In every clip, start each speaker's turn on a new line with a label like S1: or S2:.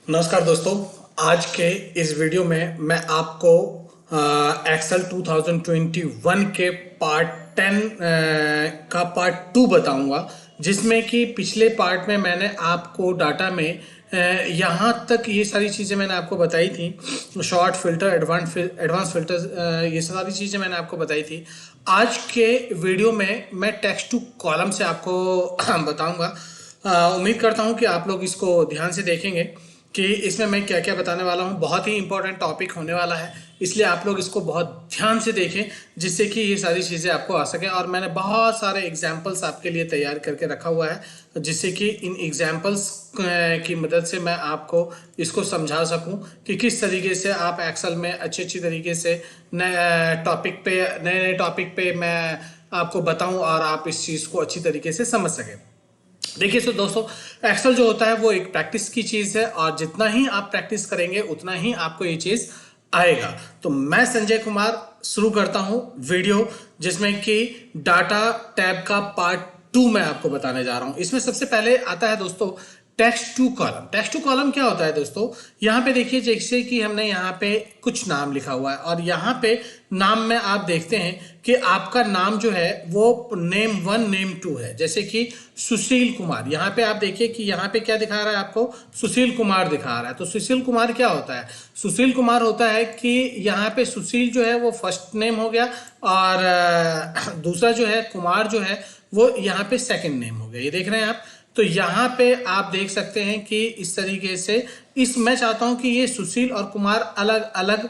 S1: नमस्कार दोस्तों। आज के इस वीडियो में मैं आपको एक्सेल 2021 के पार्ट 10 का पार्ट 2 बताऊंगा, जिसमें कि पिछले पार्ट में मैंने आपको डाटा में यहाँ तक ये सारी चीज़ें मैंने आपको बताई थी। शॉर्ट फिल्टर, एडवांस फिल्टर, ये सारी चीज़ें मैंने आपको बताई थी। आज के वीडियो में मैं टेक्स्ट टू कॉलम से आपको बताऊंगा। उम्मीद करता हूँ कि आप लोग इसको ध्यान से देखेंगे कि इसमें मैं क्या क्या बताने वाला हूँ। बहुत ही इंपॉर्टेंट टॉपिक होने वाला है, इसलिए आप लोग इसको बहुत ध्यान से देखें, जिससे कि ये सारी चीज़ें आपको आ सकें। और मैंने बहुत सारे एग्जाम्पल्स आपके लिए तैयार करके रखा हुआ है, जिससे कि इन एग्जाम्पल्स की मदद से मैं आपको इसको समझा सकूं कि किस तरीके से आप एक्सेल में अच्छी तरीके से नए टॉपिक पे मैं आपको बताऊं और आप इस चीज़ को अच्छी तरीके से समझ सकें। देखिए तो दोस्तों, एक्सेल जो होता है वो एक प्रैक्टिस की चीज़ है, और जितना ही आप प्रैक्टिस करेंगे उतना ही आपको ये चीज़ आएगा। तो मैं संजय कुमार शुरू करता हूं वीडियो, जिसमें कि डाटा टैब का पार्ट 2 मैं आपको बताने जा रहा हूं। इसमें सबसे पहले आता है दोस्तों text to column. Text to column क्या होता है दोस्तों? यहाँ पे देखिए, जैसे कि हमने यहाँ पे कुछ नाम लिखा हुआ है, और यहाँ पे नाम में आप देखते हैं कि आपका नाम जो है वो नेम 1 नेम 2 है। जैसे कि सुशील कुमार, यहाँ पे आप देखिए कि यहाँ पे क्या दिखा रहा है आपको, सुशील कुमार दिखा रहा है। तो सुशील कुमार क्या होता है? सुशील कुमार होता है कि यहाँ पे सुशील जो है वो फर्स्ट नेम हो गया, और दूसरा जो है कुमार जो है वो यहाँ पे सेकंड नेम हो गया। ये देख रहे हैं आप। तो यहाँ पे आप देख सकते हैं कि इस तरीके से मैं चाहता हूं कि ये सुशील और कुमार अलग अलग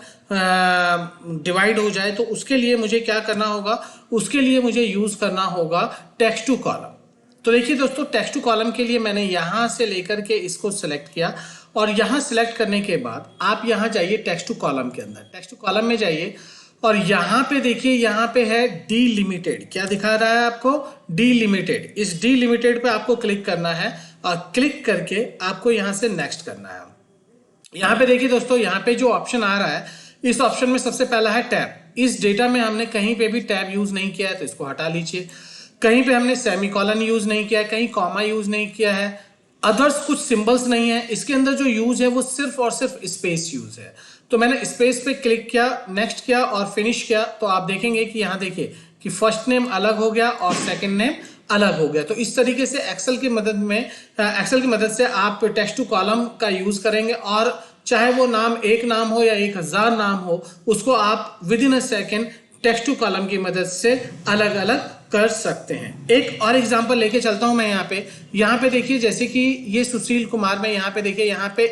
S1: डिवाइड हो जाए। तो उसके लिए मुझे क्या करना होगा? उसके लिए मुझे यूज करना होगा टेक्स्ट टू कॉलम। तो देखिए दोस्तों, टेक्स्ट टू कॉलम के लिए मैंने यहां से लेकर के इसको सिलेक्ट किया, और यहां सिलेक्ट करने के बाद आप यहां जाइए टेक्स्ट टू कॉलम के अंदर। टेक्स्ट टू कॉलम में जाइए, और यहाँ पे देखिए, यहाँ पे है डिलिमिटेड। क्या दिखा रहा है आपको? डिलिमिटेड। इस डिलिमिटेड पे आपको क्लिक करना है, और क्लिक करके आपको यहाँ से नेक्स्ट करना है। यहाँ पे देखिए दोस्तों, यहाँ पे जो ऑप्शन आ रहा है, इस ऑप्शन में सबसे पहला है टैब। इस डेटा में हमने कहीं पे भी टैब यूज नहीं किया है, तो इसको हटा लीजिए। कहीं पे हमने सेमीकोलन यूज नहीं किया है, कहीं कॉमा यूज नहीं किया है, अदर्स कुछ सिंबल्स नहीं है। इसके अंदर जो यूज है वो सिर्फ और सिर्फ स्पेस यूज है। तो मैंने स्पेस पे क्लिक किया, नेक्स्ट किया और फिनिश किया। तो आप देखेंगे कि यहाँ देखिए कि फर्स्ट नेम अलग हो गया और सेकंड नेम अलग हो गया। तो इस तरीके से एक्सेल की मदद से आप टेक्स्ट टू कॉलम का यूज करेंगे, और चाहे वो नाम एक नाम हो या 1000 नाम हो, उसको आप within a second text to column की मदद से अलग अलग कर सकते हैं। एक और एग्जांपल लेके चलता हूं मैं यहाँ पे देखिए, जैसे कि ये सुशील कुमार में यहाँ पे देखिए, यहाँ पे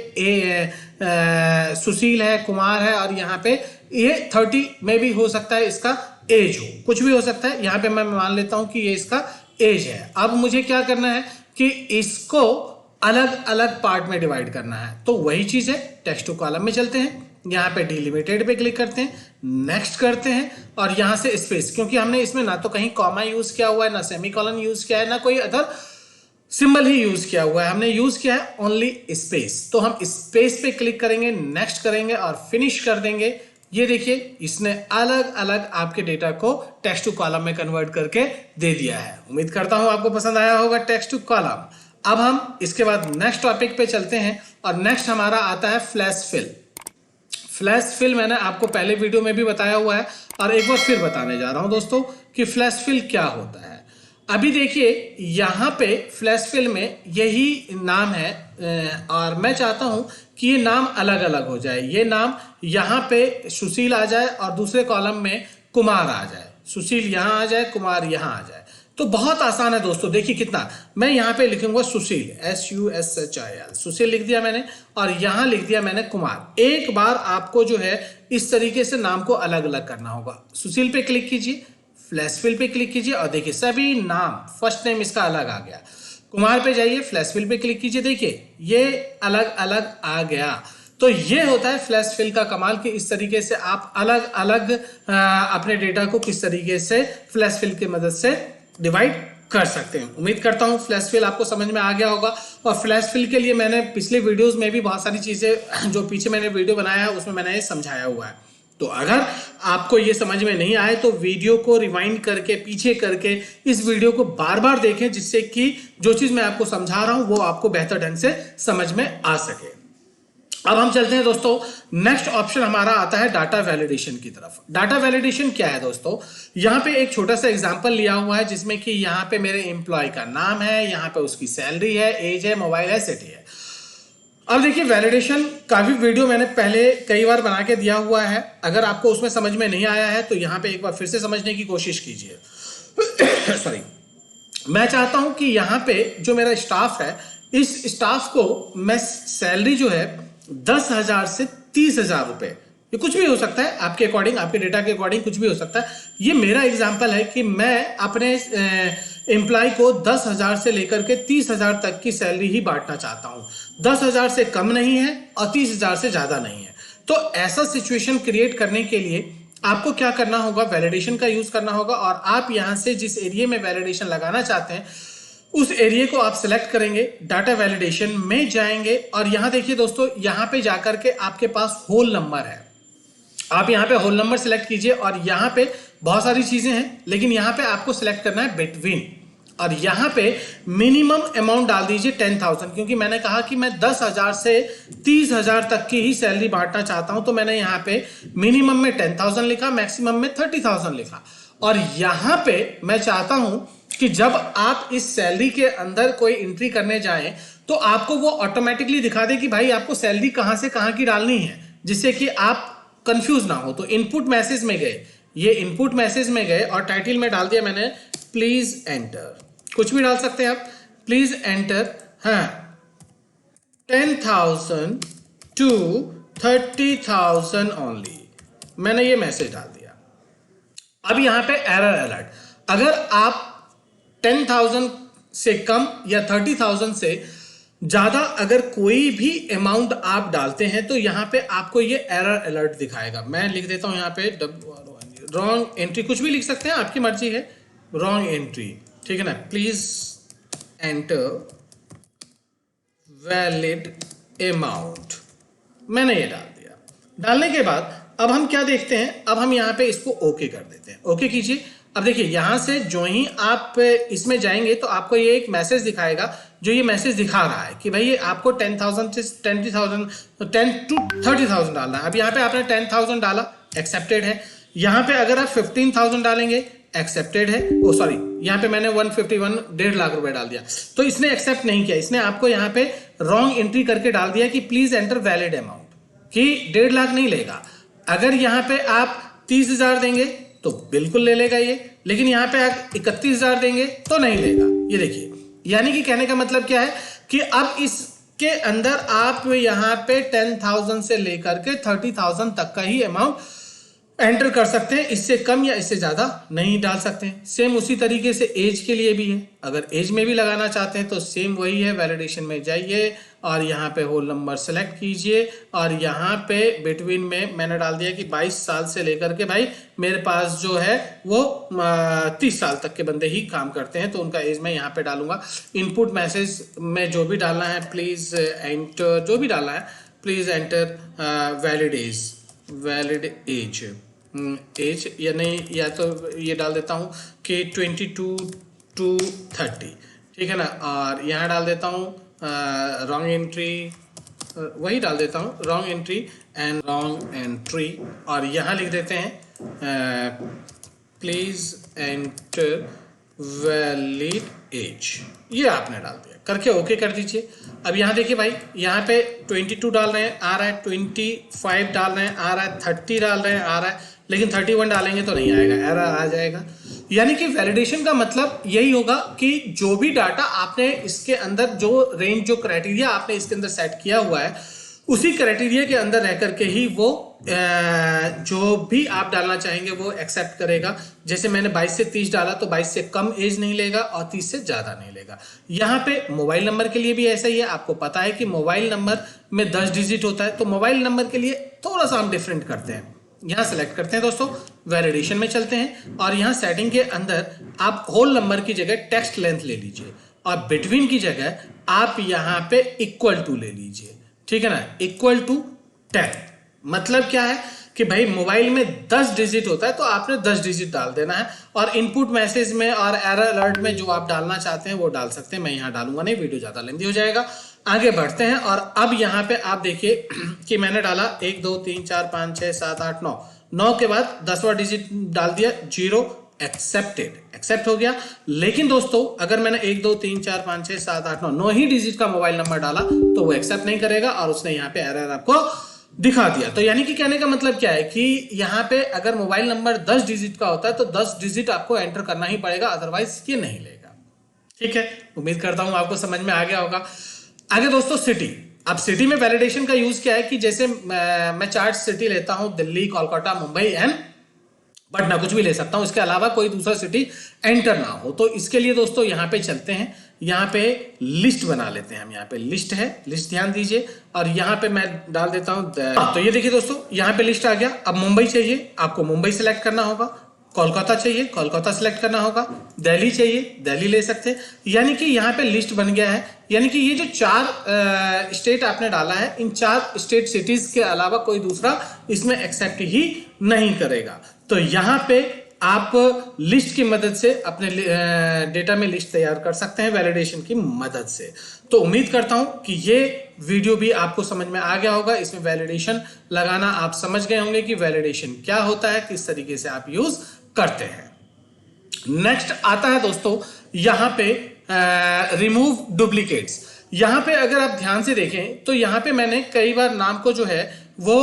S1: सुशील है, कुमार है, और यहाँ पे ये 30 में भी हो सकता है इसका एज हो, कुछ भी हो सकता है। यहाँ पे मैं मान लेता हूं कि ये इसका एज है। अब मुझे क्या करना है कि इसको अलग अलग पार्ट में डिवाइड करना है। तो वही चीज है, टेक्स्ट टू कॉलम में चलते हैं, यहाँ पे डिलिमिटेड पे क्लिक करते हैं, नेक्स्ट करते हैं, और यहाँ से स्पेस, क्योंकि हमने इसमें ना तो कहीं कॉमा यूज किया हुआ है, ना सेमीकोलन यूज किया है, ना कोई अदर सिंबल ही यूज किया हुआ है। हमने यूज किया है ओनली स्पेस। तो हम स्पेस पे क्लिक करेंगे, नेक्स्ट करेंगे और फिनिश कर देंगे। ये देखिए, इसने अलग अलग आपके डेटा को टेक्स्ट टू कॉलम में कन्वर्ट करके दे दिया है। उम्मीद करता हूं आपको पसंद आया होगा टेक्स्ट टू कॉलम। अब हम इसके बाद नेक्स्ट टॉपिक पे चलते हैं, और नेक्स्ट हमारा आता है फ्लैश फिल। फ्लैश फिल मैंने आपको पहले वीडियो में भी बताया हुआ है, और एक बार फिर बताने जा रहा हूं दोस्तों कि फ्लैश फिल क्या होता है। अभी देखिए, यहाँ पे फ्लैश फिल में यही नाम है, और मैं चाहता हूं कि ये नाम अलग अलग हो जाए। ये नाम यहाँ पे सुशील आ जाए और दूसरे कॉलम में कुमार आ जाए। सुशील यहाँ आ जाए, कुमार यहाँ आ जाए। तो बहुत आसान है दोस्तों। देखिए कितना, मैं यहाँ पे लिखूंगा सुशील, SUSHIL, सुशील लिख दिया मैंने, और यहाँ लिख दिया मैंने कुमार। एक बार आपको जो है इस तरीके से नाम को अलग अलग करना होगा। सुशील पे क्लिक कीजिए, फ्लैश फिल पे क्लिक कीजिए, और देखिए सभी नाम, फर्स्ट नेम इसका अलग आ गया। कुमार पे जाइए, फ्लैश फिल पे क्लिक कीजिए, देखिए ये अलग अलग आ गया। तो ये होता है फ्लैश फिल का कमाल, कि इस तरीके से आप अलग अलग अपने डेटा को किस तरीके से फ्लैश फिल की मदद से डिवाइड कर सकते हैं। उम्मीद करता हूं फ्लैश फिल आपको समझ में आ गया होगा। और फ्लैश फिल के लिए मैंने पिछले वीडियोस में भी बहुत सारी चीजें, जो पीछे मैंने वीडियो बनाया है उसमें मैंने ये समझाया हुआ है। तो अगर आपको ये समझ में नहीं आए तो वीडियो को रिवाइंड करके, पीछे करके इस वीडियो को बार बार देखें, जिससे कि जो चीज मैं आपको समझा रहा हूं वो आपको बेहतर ढंग से समझ में आ सके। अब हम चलते हैं दोस्तों, नेक्स्ट ऑप्शन हमारा आता है डाटा वैलिडेशन की तरफ। डाटा वैलिडेशन क्या है दोस्तों, यहां पे एक छोटा सा एग्जांपल लिया हुआ है जिसमें कि यहां पे मेरे एम्प्लॉय का नाम है, यहां पे उसकी सैलरी है, एज है, मोबाइल है, सिटी है। अब देखिए वैलिडेशन का भी वीडियो मैंने पहले कई बार बना के दिया हुआ है, अगर आपको उसमें समझ में नहीं आया है तो यहां पे एक बार फिर से समझने की कोशिश कीजिए। सॉरी, मैं चाहता हूं कि यहां पे जो मेरा स्टाफ है, इस स्टाफ को मैं सैलरी जो है 10,000 से 30,000 रुपए, ये कुछ भी हो सकता है आपके अकॉर्डिंग, आपके डेटा के अकॉर्डिंग कुछ भी हो सकता है। ये मेरा एग्जांपल है कि मैं अपने एम्प्लॉय को 10,000 से लेकर के 30,000 तक की सैलरी ही बांटना चाहता हूं। 10,000 से कम नहीं है और 30,000 से ज्यादा नहीं है। तो ऐसा सिचुएशन क्रिएट करने के लिए आपको क्या करना होगा, वैलिडेशन का यूज करना होगा। और आप यहां से जिस एरिया में वैलिडेशन लगाना चाहते हैं उस एरिया को आप सिलेक्ट करेंगे, डाटा वैलिडेशन में जाएंगे और यहां देखिए दोस्तों, यहां पे जाकर के आपके पास होल नंबर है, आप यहां पे होल नंबर सिलेक्ट कीजिए और यहां पे बहुत सारी चीजें हैं, लेकिन यहां पे आपको सिलेक्ट करना है बिटवीन। और यहां पे मिनिमम अमाउंट डाल दीजिए 10,000, क्योंकि मैंने कहा कि मैं 10,000 से 30,000 तक की ही सैलरी बांटना चाहता हूं, तो मैंने यहां पे मिनिमम में 10,000 लिखा, मैक्सिमम में 30,000 लिखा। और यहां पे मैं चाहता हूं कि जब आप इस सैलरी के अंदर कोई एंट्री करने जाएं तो आपको वो ऑटोमेटिकली दिखा दे कि भाई आपको सैलरी कहां से कहां की डालनी है, जिससे कि आप कंफ्यूज ना हो। तो इनपुट मैसेज में गए, ये इनपुट मैसेज में गए और टाइटल में डाल दिया मैंने प्लीज एंटर, कुछ भी डाल सकते हैं आप, प्लीज एंटर, हाँ 10,000 to 30,000 ओनली, मैंने ये मैसेज डाल दिया। अब यहां पे एरर अलर्ट, अगर आप 10,000 से कम या 30,000 से ज्यादा अगर कोई भी अमाउंट आप डालते हैं तो यहां पे आपको ये एरर अलर्ट दिखाएगा। मैं लिख देता हूं यहां पे रॉन्ग एंट्री, कुछ भी लिख सकते हैं, आपकी मर्जी है, रॉन्ग एंट्री, ठीक है ना, प्लीज एंटर वैलिड अमाउंट, मैंने ये डाल दिया। डालने के बाद अब हम क्या देखते हैं, अब हम यहां पे इसको ओके कर देते हैं, ओके कीजिए। अब देखिए यहां से जो ही आप इसमें जाएंगे तो आपको ये एक मैसेज दिखाएगा, जो ये मैसेज दिखा रहा है कि भाई आपको 10,000 से 10,000 10 to 30,000 डालना है। अब यहाँ पे आपने 10,000 डाला, एक्सेप्टेड है। यहाँ पे अगर आप 15,000 डालेंगे, एक्सेप्टेड है। ओ सॉरी, यहाँ पे मैंने 151 1.5 लाख रुपए डाल दिया, तो इसने एक्सेप्ट नहीं किया, इसने आपको यहाँ पे रॉन्ग एंट्री करके डाल दिया कि प्लीज एंटर वैलिड अमाउंट, कि 1.5 लाख नहीं लेगा। अगर यहाँ पे आप 30,000 देंगे तो बिल्कुल ले लेगा ये, लेकिन यहाँ पे आप 31,000 देंगे तो नहीं लेगा। ये देखिए, यानी कि कहने का मतलब क्या है कि अब इसके अंदर आप यहाँ पे 10,000 से लेकर के 30,000 तक का ही अमाउंट एंटर कर सकते हैं, इससे कम या इससे ज्यादा नहीं डाल सकते हैं। सेम उसी तरीके से एज के लिए भी है, अगर एज में भी लगाना चाहते हैं तो सेम वही है, वैलिडेशन में जाइए और यहाँ पे होल नंबर सेलेक्ट कीजिए और यहाँ पे बिटवीन में मैंने डाल दिया कि 22 साल से लेकर के, भाई मेरे पास जो है वो 30 साल तक के बंदे ही काम करते हैं, तो उनका एज मैं यहाँ पे डालूंगा। इनपुट मैसेज में जो भी डालना है प्लीज एंटर, जो भी डालना है please enter valid age, valid age, age या नहीं, या तो ये डाल देता हूँ कि 22 to 30, ठीक है ना। और यहाँ डाल देता हूँ रॉन्ग एंट्री, वही डाल देता हूँ wrong entry and wrong entry, और यहाँ लिख देते हैं प्लीज एंटर वैलिड एज, ये आपने डाल दिया, करके ओके कर दीजिए। अब यहाँ देखिए भाई, यहाँ पे 22 डाल रहे हैं आ रहा है, 25 डाल रहे हैं आ रहा है, 30 डाल रहे हैं आ रहा है, लेकिन 31 डालेंगे तो नहीं आएगा, एरर आ जाएगा। यानी कि वैलिडेशन का मतलब यही होगा कि जो भी डाटा आपने इसके अंदर, जो रेंज, जो क्राइटेरिया आपने इसके अंदर सेट किया हुआ है, उसी क्राइटेरिया के अंदर रह करके ही वो जो भी आप डालना चाहेंगे वो एक्सेप्ट करेगा। जैसे मैंने 22 से 30 डाला तो 22 से कम एज नहीं लेगा और 30 से ज्यादा नहीं लेगा। यहाँ पे मोबाइल नंबर के लिए भी ऐसा ही है, आपको पता है कि मोबाइल नंबर में 10 डिजिट होता है, तो मोबाइल नंबर के लिए थोड़ा सा हम डिफरेंट करते हैं। यहाँ सेलेक्ट करते हैं दोस्तों, वैलिडेशन में चलते हैं और यहाँ सेटिंग के अंदर आप होल नंबर की जगह टेक्स्ट लेंथ ले लीजिए और बिटवीन की जगह आप यहाँ पे इक्वल टू ले लीजिए, ठीक है ना, इक्वल टू 10। मतलब क्या है कि भाई मोबाइल में 10 डिजिट होता है तो आपने 10 डिजिट डाल देना है, और इनपुट मैसेज में और एरर अलर्ट में जो आप डालना चाहते हैं वो डाल सकते हैं। मैं यहाँ डालूंगा नहीं, वीडियो ज्यादा लेंथी हो जाएगा। आगे बढ़ते हैं और अब यहाँ पे आप देखिए कि मैंने डाला 1 2 3 4 5 6 7 8 9, 9 के बाद 10वां डिजिट डाल दिया 0, एक्सेप्ट हो गया। लेकिन दोस्तों अगर मैंने 1 2 3 4 5 6 7 8 9 9 ही डिजिट का मोबाइल नंबर डाला तो वो एक्सेप्ट नहीं करेगा और उसने यहाँ पे एरर आपको दिखा दिया। तो यानी कि कहने का मतलब क्या है कि यहाँ पे अगर मोबाइल नंबर 10 डिजिट का होता है तो 10 डिजिट आपको एंटर करना ही पड़ेगा, अदरवाइज ये नहीं लेगा। ठीक है, उम्मीद करता हूं आपको समझ में आ गया होगा। आगे दोस्तों सिटी, अब सिटी में वैलिडेशन का यूज क्या है कि जैसे मैं 4 सिटी लेता हूं, दिल्ली, कोलकाता, मुंबई एंड पटना, कुछ भी ले सकता हूं, इसके अलावा कोई दूसरा सिटी एंटर ना हो। तो इसके लिए दोस्तों यहां पे चलते हैं, यहां पे लिस्ट बना लेते हैं हम। यहां पे लिस्ट है, लिस्ट ध्यान दीजिए और यहां पे मैं डाल देता हूं तो ये देखिए दोस्तों यहां पे लिस्ट आ गया। अब मुंबई चाहिए, आपको मुंबई सेलेक्ट करना होगा, कोलकाता चाहिए, कोलकाता सेलेक्ट करना होगा, दिल्ली चाहिए, दिल्ली ले सकते हैं। यानी कि यहाँ पे लिस्ट बन गया है। यानी कि ये जो 4 स्टेट आपने डाला है, इन 4 स्टेट सिटीज के अलावा कोई दूसरा इसमें एक्सेप्ट ही नहीं करेगा। तो यहाँ पे आप लिस्ट की मदद से अपने डेटा में लिस्ट तैयार कर सकते हैं वैलिडेशन की मदद से। तो उम्मीद करता हूं कि ये वीडियो भी आपको समझ में आ गया होगा। इसमें वैलिडेशन लगाना आप समझ गए होंगे कि वैलिडेशन क्या होता है, किस तरीके से आप यूज करते हैं। नेक्स्ट आता है दोस्तों यहां पे रिमूव डुप्लीकेट्स। यहां पे अगर आप ध्यान से देखें तो यहां पे मैंने कई बार नाम को जो है वो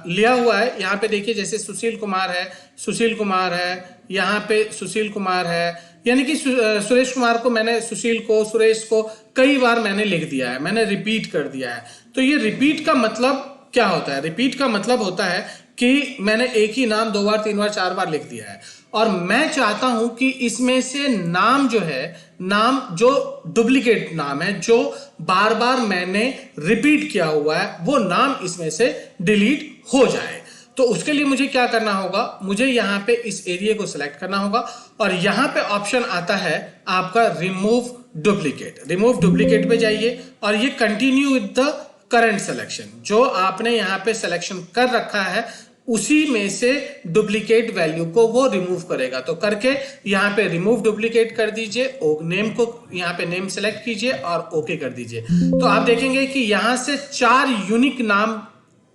S1: लिया हुआ है। यहाँ पे देखिए जैसे सुशील कुमार है, सुशील कुमार है, यहाँ पे सुशील कुमार है, यानी कि सुरेश कुमार को मैंने सुशील को, सुरेश को कई बार मैंने लिख दिया है, मैंने रिपीट कर दिया है। तो ये रिपीट का मतलब क्या होता है? रिपीट का मतलब होता है कि मैंने एक ही नाम 2 बार 3 बार 4 बार लिख दिया है और मैं चाहता हूं कि इसमें से नाम जो है, नाम जो डुप्लीकेट नाम है, जो बार बार मैंने रिपीट किया हुआ है, वो नाम इसमें से डिलीट हो जाए। तो उसके लिए मुझे क्या करना होगा? मुझे यहां पे इस एरिया को सिलेक्ट करना होगा और यहां पे ऑप्शन आता है आपका रिमूव डुप्लीकेट। रिमूव डुप्लीकेट पे जाइए और ये continue with the current selection, जो आपने यहां पे सिलेक्शन कर रखा है उसी में से डुप्लीकेट वैल्यू को वो रिमूव करेगा। तो करके यहां पे रिमूव डुप्लीकेट कर दीजिए, नेम को यहां पे नेम सेलेक्ट कीजिए और ओके कर दीजिए। तो आप देखेंगे कि यहां से 4 यूनिक नाम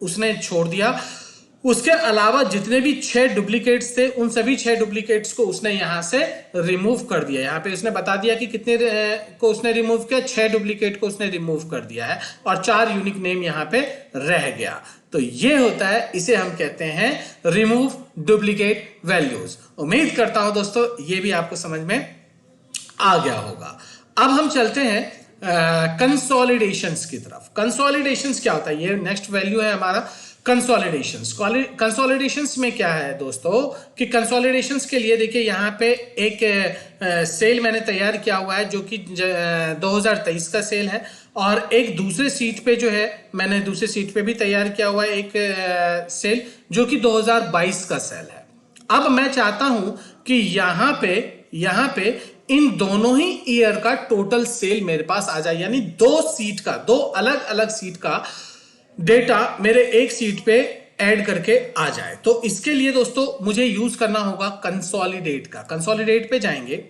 S1: उसने छोड़ दिया। उसके अलावा जितने भी 6 डुप्लीकेट्स थे उन सभी 6 डुप्लीकेट्स को उसने यहां से रिमूव कर दिया। यहां पे उसने बता दिया कि कितने को उसने रिमूव किया, 6 डुप्लीकेट को उसने रिमूव कर दिया है और 4 यूनिक नेम यहां पे रह गया। तो ये होता है, इसे हम कहते हैं रिमूव डुप्लीकेट वैल्यूज। उम्मीद करता हूं दोस्तों ये भी आपको समझ में आ गया होगा। अब हम चलते हैं कंसोलिडेशंस की तरफ। कंसोलिडेशंस क्या होता है? ये नेक्स्ट वैल्यू है हमारा कंसोलिडेशंस। कंसोलिडेशंस में क्या है दोस्तों कि कंसोलिडेशंस के लिए देखिए यहाँ पे एक सेल मैंने तैयार किया हुआ है जो कि 2023 का सेल है और एक दूसरे सीट पे जो है मैंने दूसरे सीट पे भी तैयार किया हुआ है एक सेल जो कि 2022 का सेल है। अब मैं चाहता हूं कि यहाँ पे इन दोनों ही ईयर का टोटल सेल मेरे पास आ जाए, यानी 2 अलग अलग सीट का डेटा मेरे एक सीट पे ऐड करके आ जाए। तो इसके लिए दोस्तों मुझे यूज करना होगा कंसोलिडेट का। कंसोलिडेट पे जाएंगे,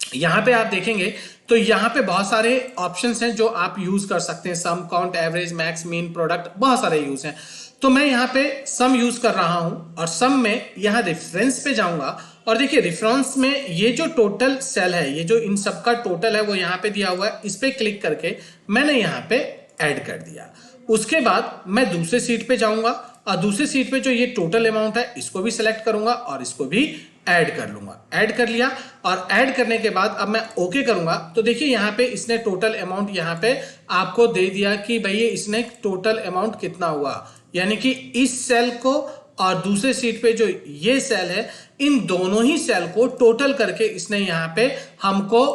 S1: यहां पे आप देखेंगे तो यहां पे बहुत सारे ऑप्शंस हैं जो आप यूज कर सकते हैं। Sum, count, average, max, mean, product, बहुत सारे यूज हैं। तो मैं यहां पे सम यूज कर रहा हूं और सम में यहां रेफरेंस पे जाऊंगा और देखिए रेफरेंस में ये जो टोटल सेल है, ये जो इन सब का टोटल है वो यहां पे दिया हुआ है। इस पे क्लिक करके मैंने यहां पे ऐड कर दिया। उसके बाद मैं दूसरे सीट पे जाऊंगा और दूसरे सीट पे जो ये टोटल अमाउंट है इसको भी सिलेक्ट करूंगा और इसको भी ऐड कर लूंगा। ऐड कर लिया और ऐड करने के बाद अब मैं ओके करूंगा तो देखिए यहाँ पे इसने टोटल अमाउंट यहाँ पे आपको दे दिया कि भाई इसने टोटल अमाउंट कितना हुआ, यानी कि इस सेल को और दूसरे सीट पे जो ये सेल है इन दोनों ही सेल को टोटल करके इसने यहाँ पे हमको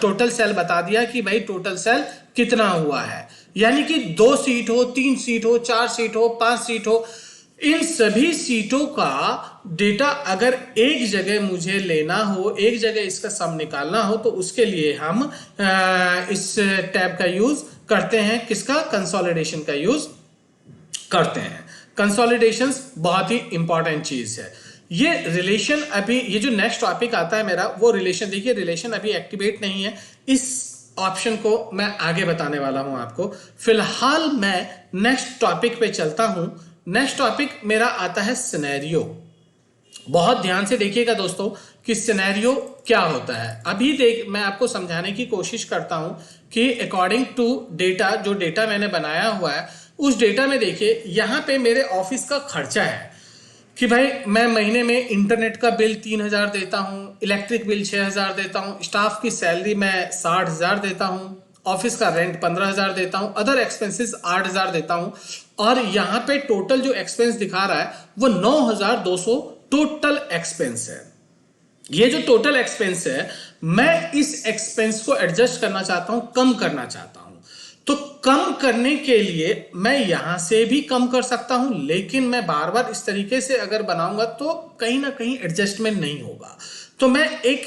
S1: टोटल सेल बता दिया कि भाई टोटल सेल कितना हुआ है। यानी कि 2 सीट हो, 3 सीट हो, 4 सीट हो, 5 सीट हो, इन सभी सीटों का डेटा अगर एक जगह मुझे लेना हो, एक जगह इसका सम निकालना हो तो उसके लिए हम इस टैब का यूज करते हैं। किसका? कंसोलिडेशन का यूज करते हैं। कंसोलिडेशंस बहुत ही इंपॉर्टेंट चीज है। ये रिलेशन अभी, ये जो नेक्स्ट टॉपिक आता है मेरा वो रिलेशन, देखिए रिलेशन अभी एक्टिवेट नहीं है। इस ऑप्शन को मैं आगे बताने वाला हूं आपको। फिलहाल मैं नेक्स्ट टॉपिक पे चलता हूं। नेक्स्ट टॉपिक मेरा आता है सिनेरियो। बहुत ध्यान से देखिएगा दोस्तों कि सिनेरियो क्या होता है। अभी मैं आपको समझाने की कोशिश करता हूं कि अकॉर्डिंग टू डेटा, जो डेटा मैंने बनाया हुआ है उस डेटा में देखिए यहाँ पे मेरे ऑफिस का खर्चा है कि भाई मैं महीने में इंटरनेट का बिल 3,000 देता हूँ, इलेक्ट्रिक बिल 6,000 देता हूँ, स्टाफ की सैलरी मैं 60,000 देता हूँ, ऑफिस का रेंट 15,000 देता हूँ, अदर एक्सपेंसेस 8,000 देता हूँ, और यहाँ पे टोटल जो एक्सपेंस दिखा रहा है वो 9,200 टोटल एक्सपेंस है। ये जो टोटल एक्सपेंस है, मैं इस एक्सपेंस को एडजस्ट करना चाहता हूं, कम करना चाहता हूं। तो कम करने के लिए मैं यहां से भी कम कर सकता हूं, लेकिन मैं बार बार इस तरीके से अगर बनाऊंगा तो कहीं ना कहीं एडजस्टमेंट नहीं होगा। तो मैं एक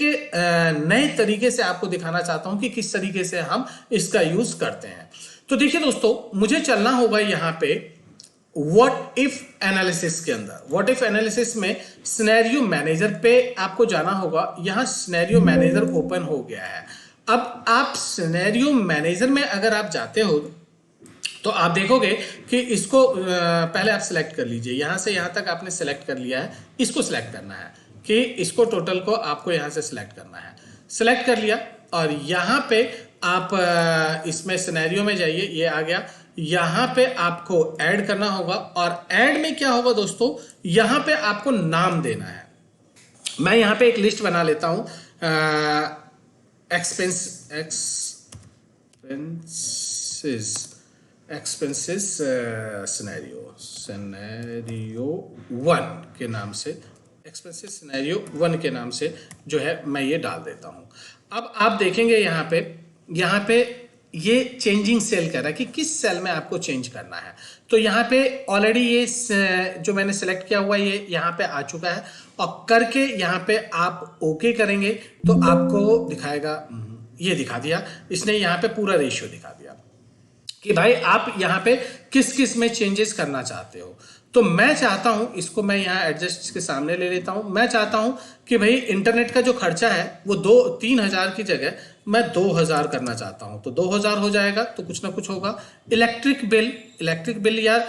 S1: नए तरीके से आपको दिखाना चाहता हूं कि किस तरीके से हम इसका यूज करते हैं। तो देखिए दोस्तों, मुझे चलना होगा यहां पे व्हाट इफ एनालिसिस के अंदर। व्हाट इफ एनालिसिस में सिनेरियो मैनेजर पे आपको जाना होगा। यहां सिनेरियो मैनेजर ओपन हो गया है। अब आप सिनेरियो मैनेजर में अगर आप जाते हो तो आप देखोगे कि इसको पहले आप सिलेक्ट कर लीजिए। यहां से यहां तक आपने सिलेक्ट कर लिया है, इसको सिलेक्ट करना है कि इसको टोटल को आपको यहां से सिलेक्ट करना है। सिलेक्ट कर लिया और यहां पे आप इसमें सिनेरियो में जाइए, ये आ गया। यहां पे आपको ऐड करना होगा और ऐड में क्या होगा दोस्तों, यहां पे आपको नाम देना है। मैं यहां पे एक लिस्ट बना लेता हूं, एक्सपेंसेस सिनेरियो 1 के नाम से, एक्सपेंसेस सिनेरियो 1 के नाम से जो है मैं ये डाल देता हूं। अब आप देखेंगे यहाँ पे ये चेंजिंग सेल कर रहा है कि किस सेल में आपको चेंज करना है। तो यहाँ पे ऑलरेडी ये जो मैंने सेलेक्ट किया हुआ ये यहाँ पे आ चुका है, और करके यहाँ पे आप ओके करेंगे तो आपको दिखाएगा, ये दिखा दिया इसने, यहाँ पे पूरा रेशियो दिखा दिया कि भाई आप यहाँ पे किस किस में चेंजेस करना चाहते हो। तो मैं चाहता हूं, इसको मैं यहाँ एडजस्ट के सामने ले लेता हूं। मैं चाहता हूं कि भाई इंटरनेट का जो खर्चा है वो 3,000 की जगह मैं 2,000 करना चाहता हूं। तो 2,000 हो जाएगा तो कुछ ना कुछ होगा। इलेक्ट्रिक बिल यार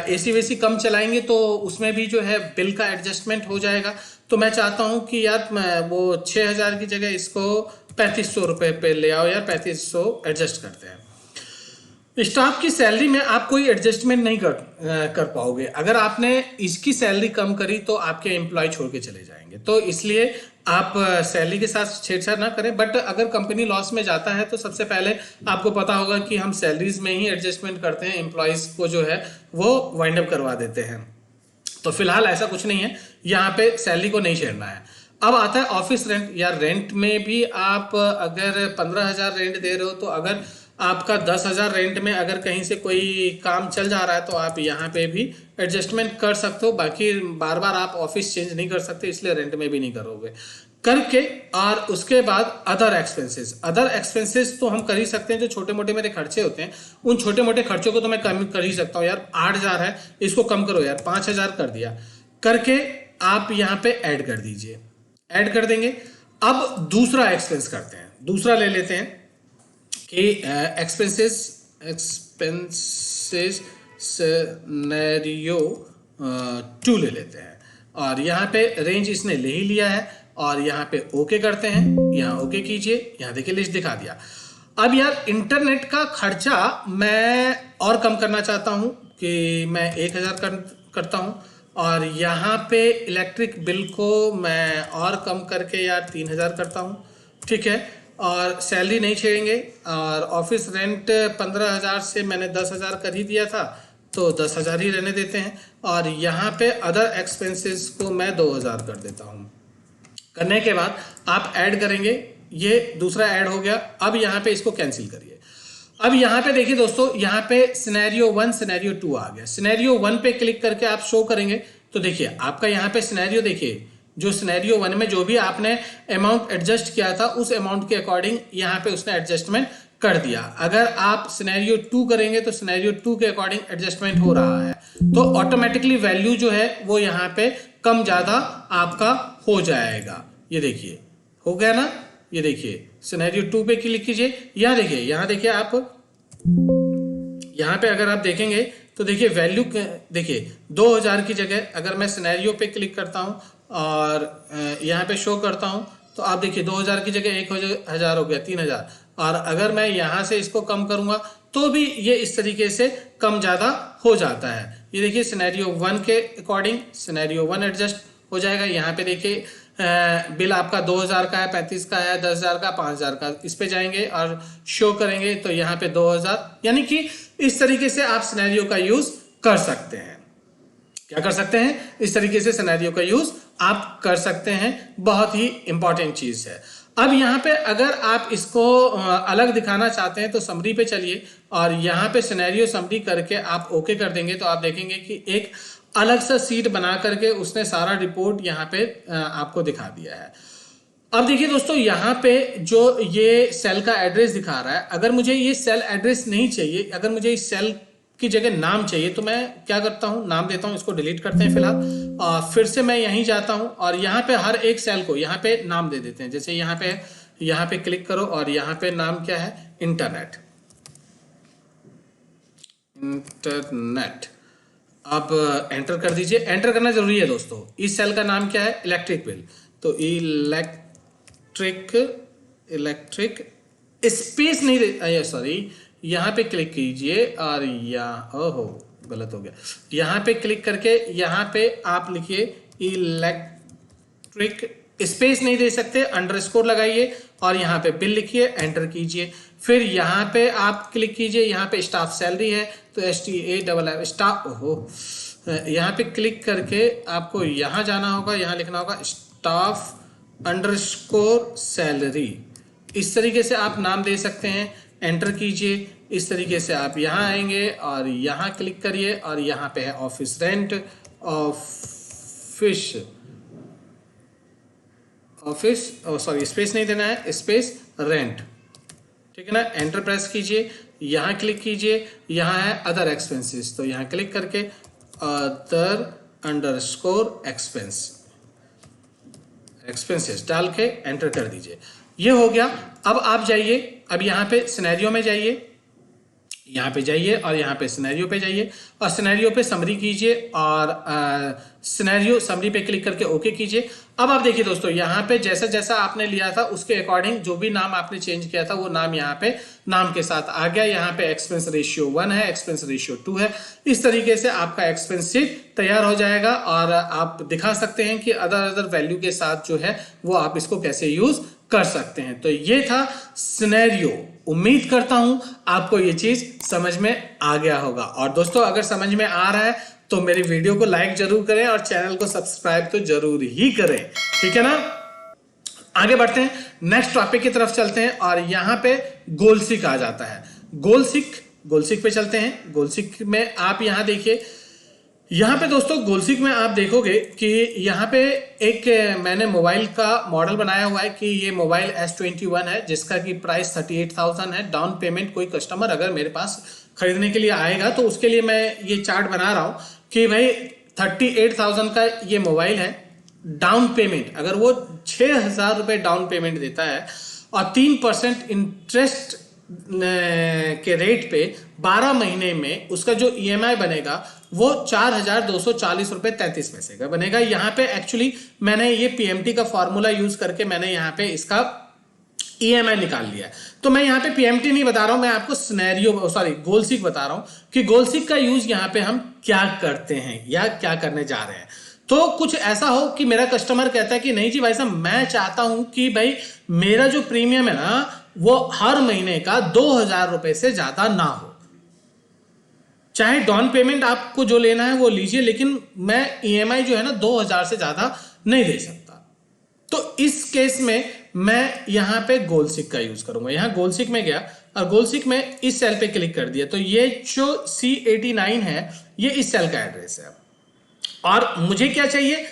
S1: एसी वेसी कम चलाएंगे तो उसमें भी जो है बिल का एडजस्टमेंट हो जाएगा। तो मैं चाहता हूं कि यार वो 6,000 की जगह इसको 3,500 रुपये पे ले आओ यार, 3,500 एडजस्ट करते हैं। स्टाफ की सैलरी में आप कोई एडजस्टमेंट नहीं कर पाओगे। अगर आपने इसकी सैलरी कम करी तो आपके एम्प्लॉय छोड़ के चले जाएंगे। तो इसलिए आप सैलरी के साथ छेड़छाड़ ना करें। बट अगर कंपनी लॉस में जाता है तो सबसे पहले आपको पता होगा कि हम सैलरीज में ही एडजस्टमेंट करते हैं, एम्प्लॉयज को जो है वो वाइंड अप करवा देते हैं। तो फिलहाल ऐसा कुछ नहीं है, यहाँ पे सैलरी को नहीं छेड़ना है। अब आता है ऑफिस रेंट। यार रेंट में भी आप अगर 15,000 रेंट दे रहे हो तो अगर आपका 10,000 रेंट में अगर कहीं से कोई काम चल जा रहा है तो आप यहाँ पे भी एडजस्टमेंट कर सकते हो। बाकी बार बार आप ऑफिस चेंज नहीं कर सकते, इसलिए रेंट में भी नहीं करोगे करके। और उसके बाद अदर एक्सपेंसेस तो हम कर ही सकते हैं। जो छोटे मोटे मेरे खर्चे होते हैं उन छोटे मोटे खर्चों को तो मैं कम कर ही सकता हूँ। यार 8,000 है, इसको कम करो यार, 5,000 कर दिया करके आप यहाँ पे ऐड कर दीजिए। ऐड कर देंगे। अब दूसरा एक्सपेंस करते हैं, दूसरा ले लेते हैं कि एक्सपेंसेस सिनेरियो 2 ले लेते हैं। और यहाँ पे रेंज इसने ले ही लिया है और यहाँ पे ओके करते हैं। यहाँ ओके कीजिए, यहाँ देखिए लिस्ट दिखा दिया। अब यार इंटरनेट का खर्चा मैं और कम करना चाहता हूँ कि मैं 1,000 करता हूँ। और यहाँ पे इलेक्ट्रिक बिल को मैं और कम करके यार 3,000 करता हूँ, ठीक है। और सैलरी नहीं छेड़ेंगे। और ऑफिस रेंट 15,000 से मैंने 10,000 कर ही दिया था तो 10,000 ही रहने देते हैं। और यहाँ पे अदर एक्सपेंसेस को मैं 2,000 कर देता हूँ। करने के बाद आप ऐड करेंगे, ये दूसरा ऐड हो गया। अब यहाँ पे इसको कैंसिल करिए। अब यहाँ पे देखिए दोस्तों, यहाँ पे सिनेरियो 1 सिनेरियो 2 आ गया। सिनेरियो 1 पे क्लिक करके आप शो करेंगे तो देखिए आपका यहाँ पे सिनेरियो देखिए, जो सिनेरियो 1 में जो भी आपने अमाउंट एडजस्ट किया था उस अमाउंट के अकॉर्डिंग यहाँ पे उसने एडजस्टमेंट कर दिया। अगर आप सिनेरियो 2 करेंगे तो सिनेरियो 2 के अकॉर्डिंग एडजस्टमेंट हो रहा है, तो ऑटोमेटिकली वैल्यू जो है वो यहाँ पे कम ज़्यादा आपका हो जाएगा। ये देखिए हो गया ना, ये देखिए सिनेरियो 2 पे क्लिक कीजिए, यहाँ देखिए आप यहाँ पे अगर आप देखेंगे तो देखिए वैल्यू देखिए 2000 की जगह अगर मैं सिनेरियो पे क्लिक करता हूँ और यहाँ पे शो करता हूँ तो आप देखिए 2000 की जगह 1000 हो गया 3000। और अगर मैं यहाँ से इसको कम करूँगा तो भी ये इस तरीके से कम ज़्यादा हो जाता है। ये देखिए सिनेरियो 1 के अकॉर्डिंग सिनेरियो 1 एडजस्ट हो जाएगा। यहाँ पे देखिए बिल आपका 2000 का है, 35 का है, 10,000 का, 5,000 का, इस पे जाएंगे और शो करेंगे तो यहाँ पे 2000, यानी कि इस तरीके से आप सिनेरियो का यूज कर सकते हैं। क्या कर सकते हैं? इस तरीके से सिनेरियो का यूज आप कर सकते हैं। बहुत ही इंपॉर्टेंट चीज है। अब यहाँ पे अगर आप इसको अलग दिखाना चाहते हैं तो समरी पे चलिए और यहाँ पे सिनेरियो समरी करके आप ओके कर देंगे तो आप देखेंगे कि एक अलग सा सीट बना करके उसने सारा रिपोर्ट यहाँ पे आपको दिखा दिया है। अब देखिए दोस्तों, यहाँ पे जो ये सेल का एड्रेस दिखा रहा है, अगर मुझे ये सेल एड्रेस नहीं चाहिए, अगर मुझे इस सेल की जगह नाम चाहिए तो मैं क्या करता हूँ, नाम देता हूँ, इसको डिलीट करते हैं फिलहाल और फिर से मैं यहीं जाता हूँ और यहाँ पे हर एक सेल को यहाँ पे नाम दे देते हैं। जैसे यहाँ पे क्लिक करो और यहाँ पे नाम क्या है, इंटरनेट। आप एंटर कर दीजिए। एंटर करना जरूरी है दोस्तों। इस सेल का नाम क्या है, इलेक्ट्रिक बिल, तो इलेक्ट्रिक स्पेस नहीं दे, सॉरी, यहाँ पे क्लिक कीजिए और ओहो गलत हो गया। यहाँ पे क्लिक करके यहाँ पे आप लिखिए इलेक्ट्रिक, स्पेस नहीं दे सकते, अंडरस्कोर लगाइए और यहाँ पे बिल लिखिए, एंटर कीजिए। फिर यहाँ पे आप क्लिक कीजिए, यहाँ पे स्टाफ सैलरी है तो STAFF स्टाफ, ओहो, यहाँ पे क्लिक करके आपको यहाँ जाना होगा, यहाँ लिखना होगा स्टाफ अंडरस्कोर सैलरी। इस तरीके से आप नाम दे सकते हैं, एंटर कीजिए। इस तरीके से आप यहाँ आएंगे और यहाँ क्लिक करिए और यहाँ पे है ऑफिस रेंट, सॉरी स्पेस नहीं देना है, स्पेस रेंट, ठीक है ना। एंटर प्रेस कीजिए, यहाँ क्लिक कीजिए, यहाँ है अदर एक्सपेंसेस, तो यहाँ क्लिक करके अदर अंडरस्कोर एक्सपेंसेस डाल के एंटर कर दीजिए। ये हो गया। अब आप जाइए, अब यहाँ पे सिनेरियो में जाइए, यहाँ पे जाइए और यहाँ पे सिनेरियो पे जाइए और सिनेरियो पे समरी कीजिए और सिनेरियो समरी पे क्लिक करके ओके कीजिए। अब आप देखिए दोस्तों, यहाँ पे जैसा जैसा आपने लिया था उसके अकॉर्डिंग जो भी नाम आपने चेंज किया था वो नाम यहाँ पे नाम के साथ आ गया। यहाँ पे एक्सपेंस रेशियो 1 है, एक्सपेंस रेशियो 2 है। इस तरीके से आपका एक्सपेंस शीट तैयार हो जाएगा और आप दिखा सकते हैं कि अदर वैल्यू के साथ जो है वो आप इसको कैसे यूज कर सकते हैं। तो ये था सिनेरियो। उम्मीद करता हूं आपको ये चीज समझ में आ गया होगा। और दोस्तों, अगर समझ में आ रहा है तो मेरी वीडियो को लाइक जरूर करें और चैनल को सब्सक्राइब तो जरूर ही करें, ठीक है ना। आगे बढ़ते हैं, नेक्स्ट टॉपिक की तरफ चलते हैं और यहाँ पे गोलसिक आ जाता है। गोलसिक पे चलते हैं। गोलसिक में आप यहाँ देखिए, यहाँ पे दोस्तों गोलसिक में आप देखोगे कि यहाँ पे एक मैंने मोबाइल का मॉडल बनाया हुआ है कि ये मोबाइल S21 है जिसका की प्राइस 38,000 है। डाउन पेमेंट कोई कस्टमर अगर मेरे पास खरीदने के लिए आएगा तो उसके लिए मैं ये चार्ट बना रहा हूँ कि भाई 38,000 का ये मोबाइल है। डाउन पेमेंट अगर वो 6,000 रुपये डाउन पेमेंट देता है और 3% इंटरेस्ट के रेट पे 12 महीने में उसका जो EMI बनेगा वो 4,240 रुपये 33 पैसे का बनेगा। यहाँ पे एक्चुअली मैंने ये PMT का फॉर्मूला यूज करके मैंने यहाँ पे इसका EMI निकाल लिया है। तो मैं यहाँ पे PMT नहीं बता रहा हूँ, मैं आपको गोलसिक बता रहा हूँ कि गोलसिक का यूज यहाँ पे हम क्या करते हैं या क्या करने जा रहे हैं। तो कुछ ऐसा हो कि मेरा कस्टमर कहता है कि नहीं जी भाई साहब, मैं चाहता हूं कि भाई मेरा जो प्रीमियम है ना वो हर महीने का 2,000 रुपए से ज्यादा ना हो। चाहे डाउन पेमेंट आपको जो लेना है वो लीजिए, लेकिन मैं EMI जो है ना 2,000 से ज्यादा नहीं दे सकता। तो इस केस में मैं यहाँ पे गोलसिक का यूज करूंगा। यहाँ गोलसिक में गया और गोलसिक में इस सेल पे क्लिक कर दिया तो ये जो C89 है ये इस सेल का एड्रेस है। और मुझे क्या चाहिए,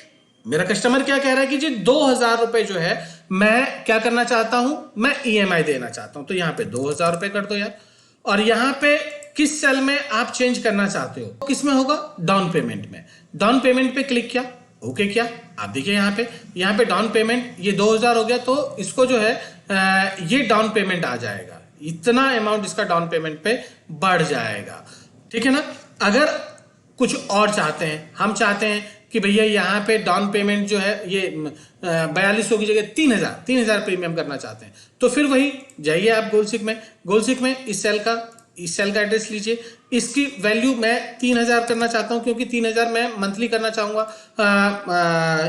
S1: मेरा कस्टमर क्या कह रहा है कि जी 2,000 रुपए जो है मैं क्या करना चाहता हूं, मैं EMI देना चाहता हूं। तो यहाँ पे 2,000 रुपए कर दो यार। और यहाँ पे किस सेल में आप चेंज करना चाहते हो, किस में होगा, डाउन पेमेंट में। डाउन पेमेंट पे क्लिक किया, ओके क्या, आप देखिए यहाँ पे डाउन पेमेंट ये 2,000 हो गया तो इसको जो है ये डाउन पेमेंट आ जाएगा, इतना अमाउंट इसका डाउन पेमेंट पे बढ़ जाएगा। ठीक है ना। अगर कुछ और चाहते हैं, हम चाहते हैं कि भैया यहाँ पे डाउन पेमेंट जो है ये 4200 की जगह 3000 प्रीमियम करना चाहते हैं, तो फिर वही जाइए आप गोलसिक में इस सेल का एड्रेस लीजिए। इसकी वैल्यू मैं 3000 करना चाहता हूँ, क्योंकि 3000 मैं मंथली करना चाहूँगा,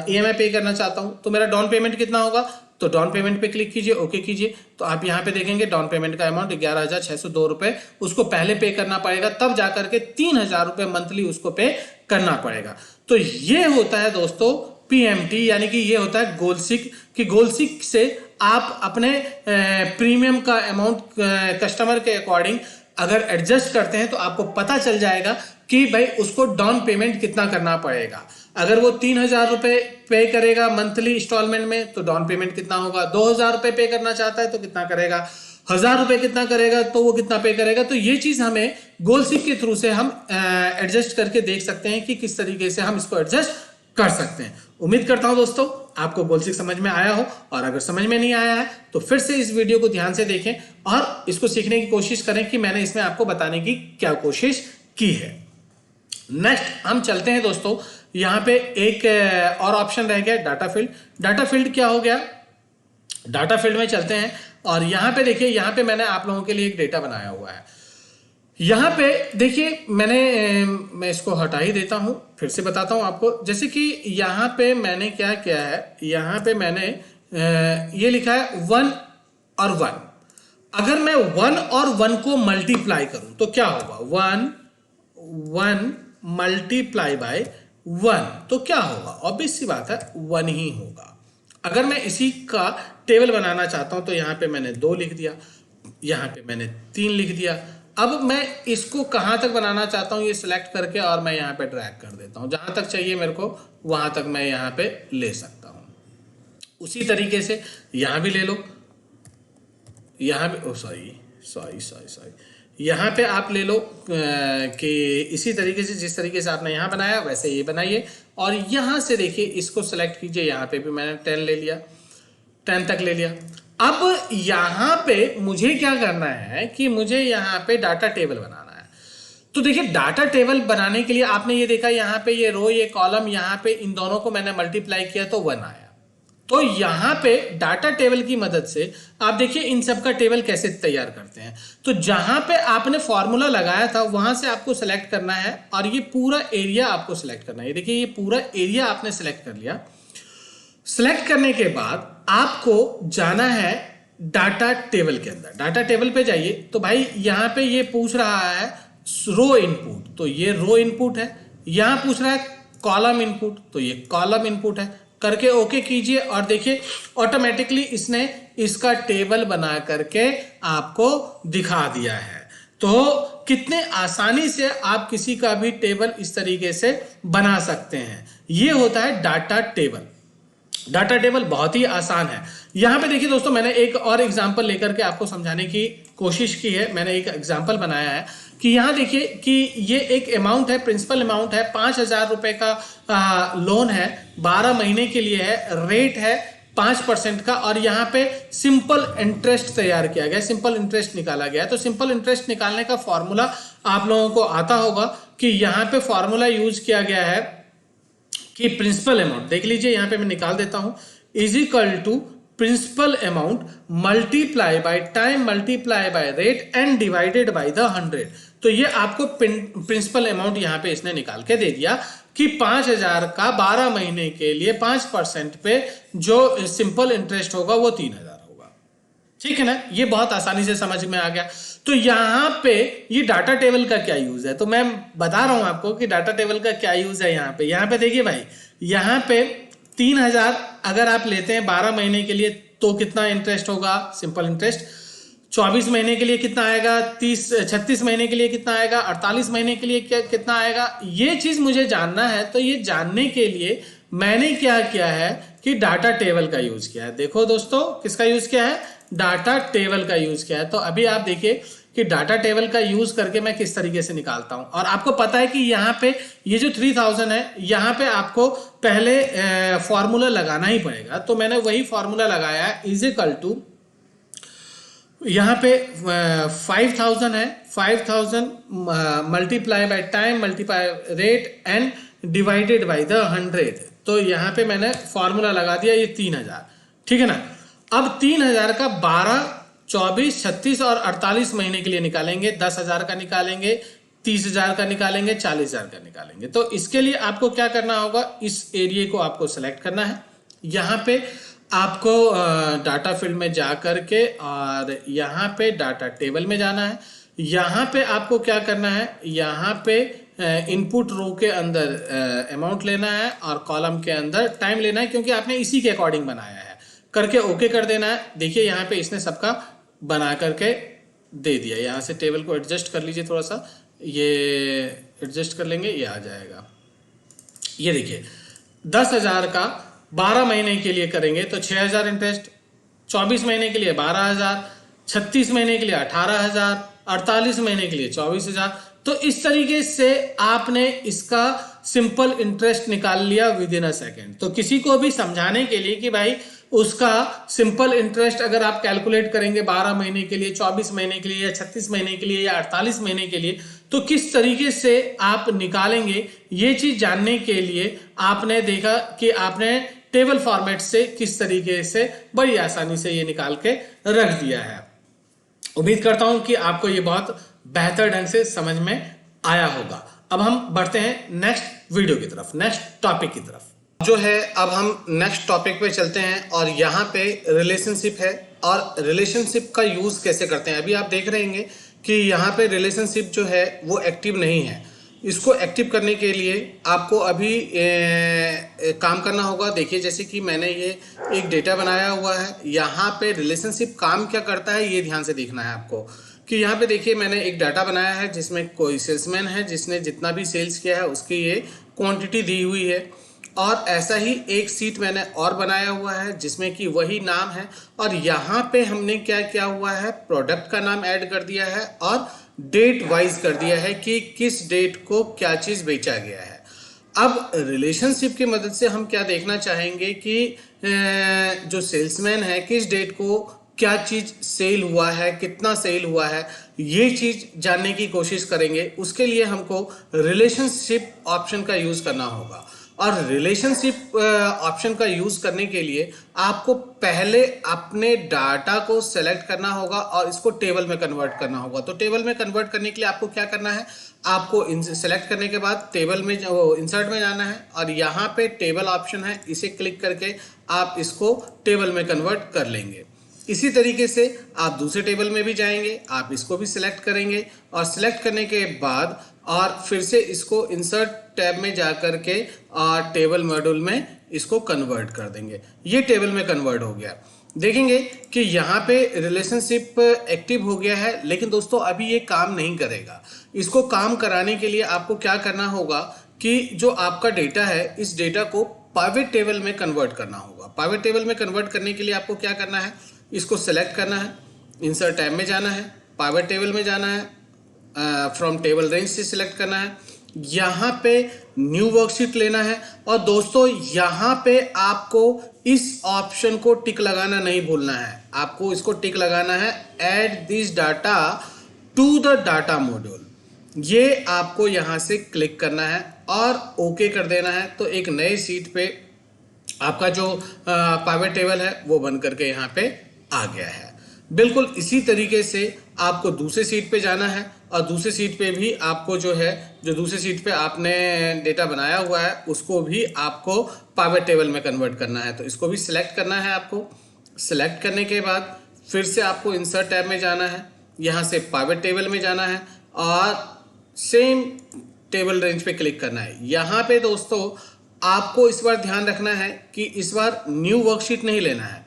S1: EMI पे करना चाहता हूँ। तो मेरा डाउन पेमेंट कितना होगा, तो डाउन पेमेंट पे क्लिक कीजिए, ओके कीजिए। तो आप यहाँ पे देखेंगे डाउन पेमेंट का अमाउंट 11,602 रुपये उसको पहले पे करना पड़ेगा, तब जाकर के 3000 रुपये मंथली उसको पे करना पड़ेगा। तो ये होता है दोस्तों PMT, यानी कि ये होता है गोलसिक, कि गोलसिक से आप अपने प्रीमियम का अमाउंट कस्टमर के अकॉर्डिंग अगर एडजस्ट करते हैं तो आपको पता चल जाएगा कि भाई उसको डाउन पेमेंट कितना करना पड़ेगा। अगर वो 3000 रुपये पे करेगा मंथली इंस्टॉलमेंट में, तो डाउन पेमेंट कितना होगा। 2000 रुपये पे करना चाहता है तो कितना करेगा, 1000 रुपये कितना करेगा तो वो कितना पे करेगा। तो ये चीज हमें गोलसिक के थ्रू से हम एडजस्ट करके देख सकते हैं कि किस तरीके से हम इसको एडजस्ट कर सकते हैं। उम्मीद करता हूं दोस्तों आपको गोलसिक समझ में आया हो, और अगर समझ में नहीं आया है तो फिर से इस वीडियो को ध्यान से देखें और इसको सीखने की कोशिश करें कि मैंने इसमें आपको बताने की क्या कोशिश की है। नेक्स्ट हम चलते हैं दोस्तों, यहां पे एक और ऑप्शन रह गया डाटा फील्ड। डाटा फील्ड क्या हो गया, डाटा फील्ड में चलते हैं और यहां पे देखिए, यहां पे मैंने आप लोगों के लिए एक डेटा बनाया हुआ है। यहाँ पे देखिए मैं इसको हटा ही देता हूँ, फिर से बताता हूँ आपको। जैसे कि यहाँ पे मैंने क्या किया है, यहाँ पे मैंने ये लिखा है 1 और 1। अगर मैं 1 और 1 को मल्टीप्लाई करूँ तो क्या होगा, 1 मल्टीप्लाई बाय 1 तो क्या होगा, ऑब्वियस सी बात है 1 ही होगा। अगर मैं इसी का टेबल बनाना चाहता हूँ तो यहाँ पे मैंने 2 लिख दिया, यहाँ पे मैंने 3 लिख दिया। अब मैं इसको कहां तक बनाना चाहता हूं ये सिलेक्ट करके और मैं यहां पे ड्रैग कर देता हूं, जहां तक चाहिए मेरे को वहां तक मैं यहां पे ले सकता हूं। उसी तरीके से यहां भी ले लो, यहां भी सॉरी यहां पे आप ले लो कि इसी तरीके से जिस तरीके से आपने यहां बनाया वैसे ये बनाइए। और यहां से देखिए इसको सिलेक्ट कीजिए, यहां पे भी मैंने 10 ले लिया, 10 तक ले लिया। अब यहां पे मुझे क्या करना है कि मुझे यहां पे डाटा टेबल बनाना है। तो देखिए डाटा टेबल बनाने के लिए आपने ये देखा यहां पे ये रो ये कॉलम, यहां पे इन दोनों को मैंने मल्टीप्लाई किया तो 1 आया। तो यहां पे डाटा टेबल की मदद से आप देखिए इन सब का टेबल कैसे तैयार करते हैं। तो जहां पे आपने फॉर्मूला लगाया था वहां से आपको सेलेक्ट करना है और ये पूरा एरिया आपको सिलेक्ट करना है। देखिए ये पूरा एरिया आपने सिलेक्ट कर लिया। सिलेक्ट करने के बाद आपको जाना है डाटा टेबल के अंदर। डाटा टेबल पे जाइए तो भाई यहां पे ये पूछ रहा है रो इनपुट, तो ये रो इनपुट है। यहां पूछ रहा है कॉलम इनपुट, तो ये कॉलम इनपुट है। करके ओके कीजिए और देखिए ऑटोमेटिकली इसने इसका टेबल बना करके आपको दिखा दिया है। तो कितने आसानी से आप किसी का भी टेबल इस तरीके से बना सकते हैं। ये होता है डाटा टेबल। डाटा टेबल बहुत ही आसान है। यहां पे देखिए दोस्तों मैंने एक और एग्जांपल लेकर के आपको समझाने की कोशिश की है। मैंने एक एग्जांपल बनाया है कि यहां देखिए कि ये एक अमाउंट है, प्रिंसिपल अमाउंट है, 5000 रुपए का लोन है, 12 महीने के लिए है, रेट है 5% का और यहाँ पे सिंपल इंटरेस्ट तैयार किया गया, सिंपल इंटरेस्ट निकाला गया। तो सिंपल इंटरेस्ट निकालने का फॉर्मूला आप लोगों को आता होगा कि यहाँ पे फॉर्मूला यूज किया गया है कि प्रिंसिपल अमाउंट देख लीजिए, यहां पे मैं निकाल देता हूं, is equal to principal amount multiply by time multiply by rate and divided by the 100। तो ये आपको प्रिंसिपल अमाउंट यहां पे इसने निकाल के दे दिया कि 5000 का 12 महीने के लिए 5% पे जो सिंपल इंटरेस्ट होगा वो 3000 होगा। ठीक है ना, ये बहुत आसानी से समझ में आ गया। तो यहां पे ये डाटा टेबल का क्या यूज है, तो मैं बता रहा हूं आपको कि डाटा टेबल का क्या यूज है। यहां पे देखिए भाई, यहां पे 3000 अगर आप लेते हैं 12 महीने के लिए तो कितना इंटरेस्ट होगा, सिंपल इंटरेस्ट। 24 महीने के लिए कितना आएगा, 36 महीने के लिए कितना आएगा, 48 महीने के लिए कितना आएगा, ये चीज मुझे जानना है। तो ये जानने के लिए मैंने क्या किया है कि डाटा टेबल का यूज किया है। देखो दोस्तों किसका यूज किया है, डाटा टेबल का यूज किया है। तो अभी आप देखिए कि डाटा टेबल का यूज करके मैं किस तरीके से निकालता हूं। और आपको पता है कि यहाँ पे ये जो 3000 है, यहाँ पे आपको पहले फॉर्मूला लगाना ही पड़ेगा। तो मैंने वही फॉर्मूला लगाया है, इज इक्वल टू यहाँ पे 5000 है, 5000 multiply by time multiply rate and divided by the 100। तो यहाँ पे मैंने फॉर्मूला लगा दिया, ये 3000, ठीक है ना। अब 3000 का 12, 24, 36 और 48 महीने के लिए निकालेंगे। 10,000 का निकालेंगे, 30,000 का निकालेंगे, 40,000 का निकालेंगे। तो इसके लिए आपको क्या करना होगा, इस एरिया को आपको सेलेक्ट करना है। यहाँ पे आपको डाटा फील्ड में जा करके और यहाँ पे डाटा टेबल में जाना है। यहाँ पे आपको क्या करना है, यहाँ पे इनपुट रो के अंदर अमाउंट लेना है और कॉलम के अंदर टाइम लेना है, क्योंकि आपने इसी के अकॉर्डिंग बनाया है। करके ओके कर देना है। देखिए यहाँ पे इसने सबका बना करके दे दिया। यहाँ से टेबल को एडजस्ट कर लीजिए, थोड़ा सा ये एडजस्ट कर लेंगे, ये आ जाएगा। ये देखिए 10,000 का 12 महीने के लिए करेंगे तो 6,000 इंटरेस्ट, 24 महीने के लिए 12,000, 36 महीने के लिए 18,000, 48 महीने के लिए 24,000। तो इस तरीके से आपने इसका सिंपल इंटरेस्ट निकाल लिया विद इन अ सेकेंड। तो किसी को भी समझाने के लिए कि भाई उसका सिंपल इंटरेस्ट अगर आप कैलकुलेट करेंगे 12 महीने के लिए, 24 महीने के लिए या 36 महीने के लिए या 48 महीने के लिए, तो किस तरीके से आप निकालेंगे, ये चीज जानने के लिए आपने देखा कि आपने टेबल फॉर्मेट से किस तरीके से बड़ी आसानी से ये निकाल के रख दिया है। उम्मीद करता हूं कि आपको ये बहुत बेहतर ढंग से समझ में आया होगा। अब हम बढ़ते हैं नेक्स्ट वीडियो की तरफ, नेक्स्ट टॉपिक की तरफ जो है। अब हम नेक्स्ट टॉपिक पे चलते हैं और यहाँ पे रिलेशनशिप है और रिलेशनशिप का यूज कैसे करते हैं। अभी आप देख रहे हैं कि यहाँ पे रिलेशनशिप जो है वो एक्टिव नहीं है। इसको एक्टिव करने के लिए आपको अभी काम करना होगा। देखिए जैसे कि मैंने ये एक डेटा बनाया हुआ है, यहाँ पे रिलेशनशिप काम क्या करता है ये ध्यान से देखना है आपको। कि यहाँ पे देखिए मैंने एक डाटा बनाया है जिसमें कोई सेल्समैन है जिसने जितना भी सेल्स किया है उसकी ये क्वांटिटी दी हुई है। और ऐसा ही एक सीट मैंने और बनाया हुआ है जिसमें कि वही नाम है और यहाँ पे हमने क्या किया हुआ है, प्रोडक्ट का नाम ऐड कर दिया है और डेट वाइज कर दिया है कि किस डेट को क्या चीज़ बेचा गया है। अब रिलेशनशिप की मदद से हम क्या देखना चाहेंगे कि जो सेल्समैन है किस डेट को क्या चीज़ सेल हुआ है, कितना सेल हुआ है, ये चीज़ जानने की कोशिश करेंगे। उसके लिए हमको रिलेशनशिप ऑप्शन का यूज़ करना होगा। और रिलेशनशिप ऑप्शन का यूज़ करने के लिए आपको पहले अपने डाटा को सेलेक्ट करना होगा और इसको टेबल में कन्वर्ट करना होगा। तो टेबल में कन्वर्ट करने के लिए आपको क्या करना है, आपको सेलेक्ट करने के बाद टेबल में इंसर्ट में जाना है और यहाँ पे टेबल ऑप्शन है, इसे क्लिक करके आप इसको टेबल में कन्वर्ट कर लेंगे। इसी तरीके से आप दूसरे टेबल में भी जाएंगे, आप इसको भी सिलेक्ट करेंगे और सिलेक्ट करने के बाद और फिर से इसको इंसर्ट टैब में जा कर के और टेबल मॉड्यूल में इसको कन्वर्ट कर देंगे। ये टेबल में कन्वर्ट हो गया। देखेंगे कि यहाँ पे रिलेशनशिप एक्टिव हो गया है, लेकिन दोस्तों अभी ये काम नहीं करेगा। इसको काम कराने के लिए आपको क्या करना होगा कि जो आपका डेटा है इस डेटा को पाइवेट टेबल में कन्वर्ट करना होगा। पाइवेट टेबल में कन्वर्ट करने के लिए आपको क्या करना है, इसको सेलेक्ट करना है, इंसर्ट टैब में जाना है, पाइवेट टेबल में जाना है, फ्रॉम टेबल रेंज से सिलेक्ट करना है, यहाँ पे न्यू वर्कशीट लेना है। और दोस्तों यहाँ पे आपको इस ऑप्शन को टिक लगाना नहीं भूलना है। आपको इसको टिक लगाना है, add this data to the data module. ये आपको यहाँ से क्लिक करना है और ओके कर देना है। तो एक नए सीट पे आपका जो पाइवेट टेबल है वो बन करके यहाँ पे आ गया है। बिल्कुल इसी तरीके से आपको दूसरे सीट पे जाना है और दूसरे सीट पे भी आपको जो है, जो दूसरे सीट पे आपने डेटा बनाया हुआ है उसको भी आपको पाइवेट टेबल में कन्वर्ट करना है। तो इसको भी सिलेक्ट करना है। आपको सिलेक्ट करने के बाद फिर से आपको इंसर्ट टैब में जाना है, यहाँ से पाइवेट टेबल में जाना है और सेम टेबल रेंज पे क्लिक करना है। यहाँ पे दोस्तों आपको इस बार ध्यान रखना है कि इस बार न्यू वर्कशीट नहीं लेना है,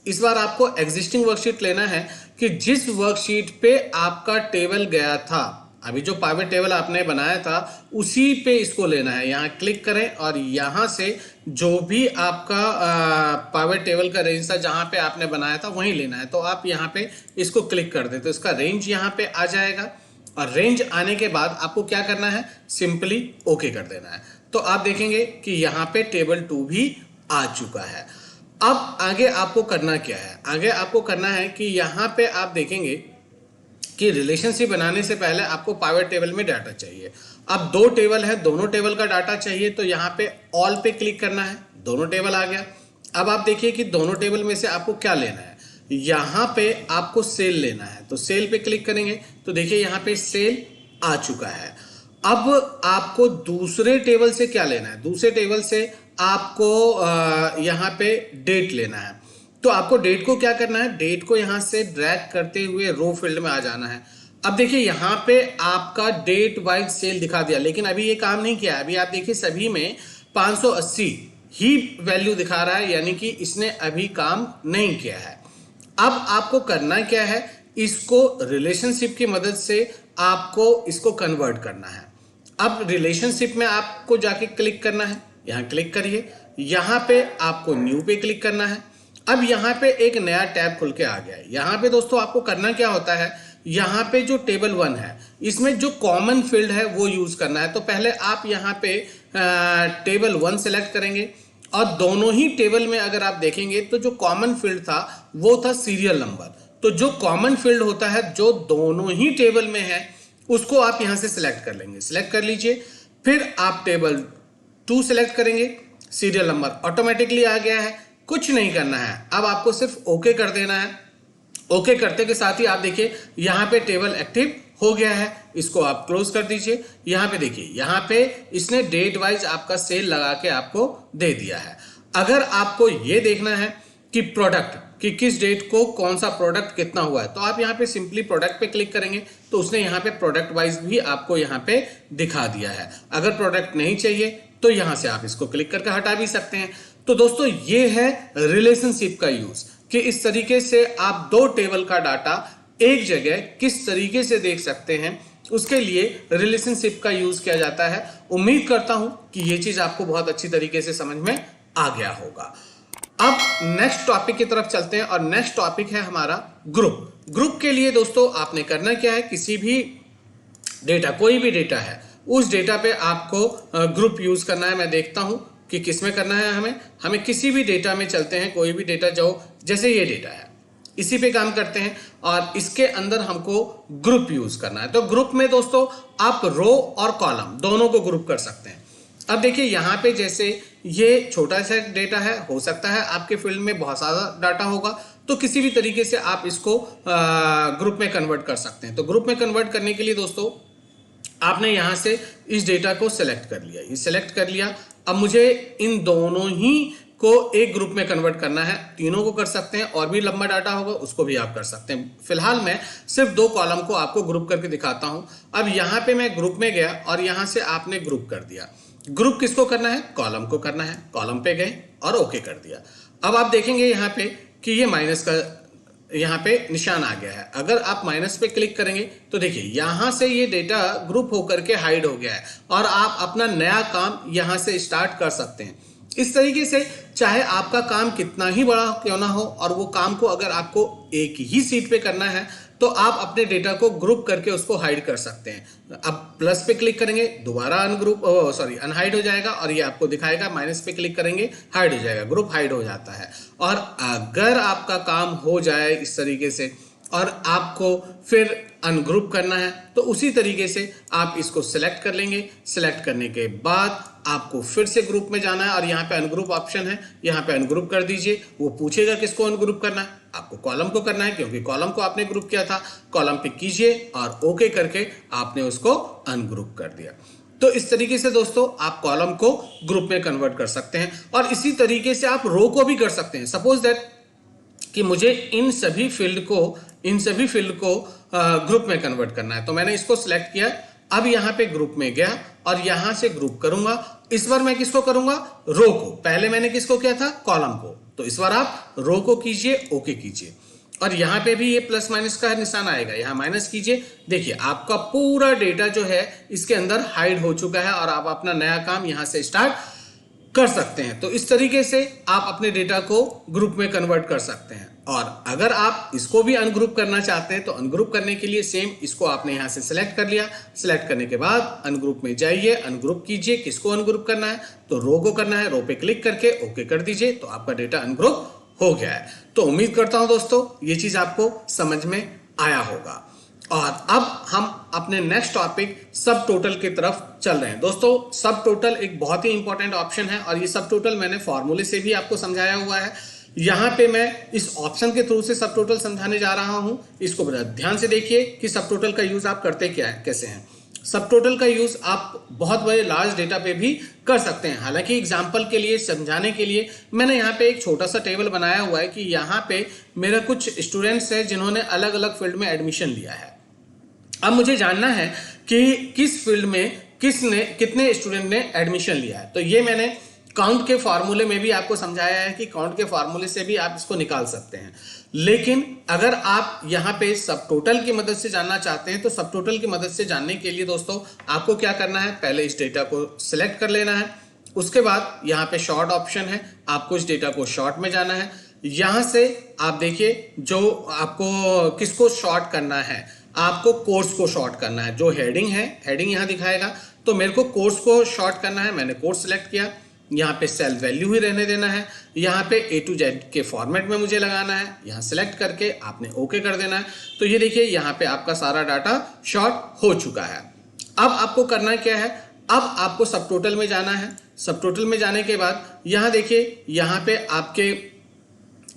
S1: इस बार आपको एग्जिस्टिंग वर्कशीट लेना है कि जिस वर्कशीट पे आपका टेबल गया था, अभी जो पाइवेट टेबल आपने बनाया था उसी पे इसको लेना है। यहाँ क्लिक करें और यहाँ से जो भी आपका पाइवेट टेबल का रेंज था जहाँ पे आपने बनाया था वहीं लेना है। तो आप यहाँ पे इसको क्लिक कर दें तो इसका रेंज यहाँ पे आ जाएगा और रेंज आने के बाद आपको क्या करना है, सिंपली ओके कर देना है। तो आप देखेंगे कि यहाँ पे टेबल 2 भी आ चुका है। अब आगे आपको करना क्या है, आगे आपको करना है कि यहाँ पे आप देखेंगे कि रिलेशनशिप बनाने से पहले आपको पाइवट टेबल में डाटा चाहिए। अब दो टेबल है, दोनों टेबल का डाटा चाहिए, तो यहाँ पे ऑल पे क्लिक करना है, दोनों टेबल आ गया। अब आप देखिए कि दोनों टेबल में से आपको क्या लेना है, यहाँ पे आपको सेल लेना है, तो सेल पे क्लिक करेंगे तो देखिए यहाँ पे सेल आ चुका है। अब आपको दूसरे टेबल से क्या लेना है, दूसरे टेबल से आपको यहाँ पे डेट लेना है। तो आपको डेट को क्या करना है, डेट को यहाँ से ड्रैग करते हुए रो फील्ड में आ जाना है। अब देखिए यहाँ पे आपका डेट वाइज सेल दिखा दिया, लेकिन अभी ये काम नहीं किया है। अभी आप देखिए सभी में 580 ही वैल्यू दिखा रहा है, यानी कि इसने अभी काम नहीं किया है। अब आपको करना क्या है, इसको रिलेशनशिप की मदद से आपको इसको कन्वर्ट करना है। अब रिलेशनशिप में आपको जाके क्लिक करना है, यहाँ क्लिक करिए, यहाँ पे आपको न्यू पे क्लिक करना है। अब यहाँ पे एक नया टैब खुल के आ गया है। यहाँ पे दोस्तों आपको करना क्या होता है, यहाँ पे जो टेबल 1 है इसमें जो कॉमन फील्ड है वो यूज करना है। तो पहले आप यहाँ पे टेबल 1 सेलेक्ट करेंगे, और दोनों ही टेबल में अगर आप देखेंगे तो जो कॉमन फील्ड था वो था सीरियल नंबर। तो जो कॉमन फील्ड होता है जो दोनों ही टेबल में है उसको आप यहाँ से सिलेक्ट कर लेंगे, सिलेक्ट कर लीजिए। फिर आप टेबल 2 सेलेक्ट करेंगे, सीरियल नंबर ऑटोमेटिकली आ गया है, कुछ नहीं करना है। अब आपको सिर्फ ओके कर देना है। ओके करते के साथ ही आप देखिए यहाँ पे टेबल एक्टिव हो गया है, इसको आप क्लोज कर दीजिए। यहाँ पे देखिए, यहाँ पे इसने डेट वाइज आपका सेल लगा के आपको दे दिया है। अगर आपको ये देखना है कि प्रोडक्ट कि किस डेट को कौन सा प्रोडक्ट कितना हुआ है, तो आप यहाँ पे सिंपली प्रोडक्ट पे क्लिक करेंगे तो उसने यहाँ पे प्रोडक्ट वाइज भी आपको यहाँ पे दिखा दिया है। अगर प्रोडक्ट नहीं चाहिए तो यहाँ से आप इसको क्लिक करके हटा भी सकते हैं। तो दोस्तों ये है रिलेशनशिप का यूज, कि इस तरीके से आप दो टेबल का डाटा एक जगह किस तरीके से देख सकते हैं, उसके लिए रिलेशनशिप का यूज किया जाता है। उम्मीद करता हूं कि ये चीज आपको बहुत अच्छी तरीके से समझ में आ गया होगा। अब नेक्स्ट टॉपिक की तरफ चलते हैं, और नेक्स्ट टॉपिक है हमारा ग्रुप। ग्रुप के लिए दोस्तों आपने करना क्या है, किसी भी डेटा, कोई भी डेटा है उस डेटा पे आपको ग्रुप यूज करना है। मैं देखता हूं कि किस में करना है। हमें किसी भी डेटा में चलते हैं, कोई भी डेटा जो, जैसे ये डेटा है इसी पे काम करते हैं, और इसके अंदर हमको ग्रुप यूज करना है। तो ग्रुप में दोस्तों आप रो और कॉलम दोनों को ग्रुप कर सकते हैं। अब देखिए यहाँ पे जैसे ये छोटा सा डेटा है, हो सकता है आपके फील्ड में बहुत सारा डाटा होगा, तो किसी भी तरीके से आप इसको ग्रुप में कन्वर्ट कर सकते हैं। तो ग्रुप में कन्वर्ट करने के लिए दोस्तों आपने यहाँ से इस डेटा को सिलेक्ट कर लिया, ये सिलेक्ट कर लिया। अब मुझे इन दोनों ही को एक ग्रुप में कन्वर्ट करना है, तीनों को कर सकते हैं, और भी लंबा डाटा होगा उसको भी आप कर सकते हैं। फिलहाल मैं सिर्फ दो कॉलम को आपको ग्रुप करके दिखाता हूं। अब यहाँ पे मैं ग्रुप में गया और यहाँ से आपने ग्रुप कर दिया। ग्रुप किसको करना है, कॉलम को करना है। कॉलम पे गए और ओके कर दिया। अब आप देखेंगे यहाँ पे कि ये माइनस का यहाँ पे निशान आ गया है। अगर आप माइनस पे क्लिक करेंगे तो देखिए यहाँ से ये डेटा ग्रुप होकर के हाइड हो गया है, और आप अपना नया काम यहाँ से स्टार्ट कर सकते हैं। इस तरीके से चाहे आपका काम कितना ही बड़ा क्यों ना हो, और वो काम को अगर आपको एक ही सीट पे करना है तो आप अपने डेटा को ग्रुप करके उसको हाइड कर सकते हैं। अब प्लस पे क्लिक करेंगे, दोबारा अनहाइड हो जाएगा, और ये आपको दिखाएगा। माइनस पे क्लिक करेंगे, हाइड हो जाएगा, ग्रुप हाइड हो जाता है। और अगर आपका काम हो जाए इस तरीके से और आपको फिर अनग्रुप करना है, तो उसी तरीके से आप इसको सिलेक्ट कर लेंगे। सिलेक्ट करने के बाद आपको फिर से ग्रुप में जाना है, और यहाँ पे अनग्रुप ऑप्शन है, यहाँ पे अनग्रुप कर दीजिए। वो पूछेगा किसको अनग्रुप करना है, आपको कॉलम को करना है, क्योंकि कॉलम को आपने ग्रुप किया था। कॉलम पे कीजिए और ओके करके आपने उसको अनग्रुप कर दिया। तो इस तरीके से दोस्तों आप कॉलम को ग्रुप में कन्वर्ट कर सकते हैं, और इसी तरीके से आप रो को भी कर सकते हैं। सपोज दैट कि मुझे इन सभी फील्ड को ग्रुप में कन्वर्ट करना है, तो मैंने इसको सिलेक्ट किया। अब यहाँ पे ग्रुप में गया और यहाँ से ग्रुप करूंगा। इस बार मैं किसको करूंगा, रो को। पहले मैंने किसको किया था, कॉलम को। तो इस बार आप रो को कीजिए, ओके कीजिए, और यहाँ पे भी ये प्लस माइनस का निशान आएगा, यहाँ माइनस कीजिए। देखिए आपका पूरा डेटा जो है इसके अंदर हाइड हो चुका है, और आप अपना नया काम यहाँ से स्टार्ट कर सकते हैं। तो इस तरीके से आप अपने डेटा को ग्रुप में कन्वर्ट कर सकते हैं। और अगर आप इसको भी अनग्रुप करना चाहते हैं तो अनग्रुप करने के लिए सेम इसको आपने यहाँ से सिलेक्ट कर लिया। सिलेक्ट करने के बाद अनग्रुप में जाइए, अनग्रुप कीजिए। किसको अनग्रुप करना है? तो रो को करना है। रो पे क्लिक करके ओके कर दीजिए, तो आपका डेटा अनग्रुप हो गया है। तो उम्मीद करता हूं दोस्तों ये चीज आपको समझ में आया होगा। और अब हम अपने नेक्स्ट टॉपिक सब टोटल की तरफ चल रहे हैं। दोस्तों सब टोटल एक बहुत ही इंपॉर्टेंट ऑप्शन है और ये सब टोटल मैंने फॉर्मूले से भी आपको समझाया हुआ है। यहाँ पे मैं इस ऑप्शन के थ्रू से सब टोटल समझाने जा रहा हूं। इसको बड़ा ध्यान से देखिए कि सब टोटल का यूज आप करते क्या है, कैसे हैं। सब टोटल का यूज आप बहुत बड़े लार्ज डेटा पे भी कर सकते हैं। हालांकि एग्जांपल के लिए, समझाने के लिए मैंने यहाँ पे एक छोटा सा टेबल बनाया हुआ है कि यहाँ पे मेरा कुछ स्टूडेंट्स है जिन्होंने अलग अलग फील्ड में एडमिशन लिया है। अब मुझे जानना है कि किस फील्ड में कितने स्टूडेंट ने एडमिशन लिया है। तो ये मैंने काउंट के फार्मूले में भी आपको समझाया है कि काउंट के फार्मूले से भी आप इसको निकाल सकते हैं। लेकिन अगर आप यहाँ पे सब टोटल की मदद से जानना चाहते हैं तो सब टोटल की मदद से जानने के लिए दोस्तों आपको क्या करना है, पहले इस डेटा को सिलेक्ट कर लेना है। उसके बाद यहाँ पे शॉर्ट ऑप्शन है, आपको इस डेटा को शॉर्ट में जाना है। यहां से आप देखिए जो आपको किसको शॉर्ट करना है, आपको कोर्स को शॉर्ट करना है। जो हेडिंग है, हेडिंग यहां दिखाएगा, तो मेरे को कोर्स को शॉर्ट करना है। मैंने कोर्स सेलेक्ट किया। यहाँ पे सेल वैल्यू ही रहने देना है। यहाँ पे A to Z के फॉर्मेट में मुझे लगाना है। यहाँ सेलेक्ट करके आपने ओके कर देना है। तो ये देखिए यहाँ पे आपका सारा डाटा शॉर्ट हो चुका है। अब आपको करना क्या है, अब आपको सब टोटल में जाना है। सब टोटल में जाने के बाद यहाँ देखिए, यहाँ पे आपके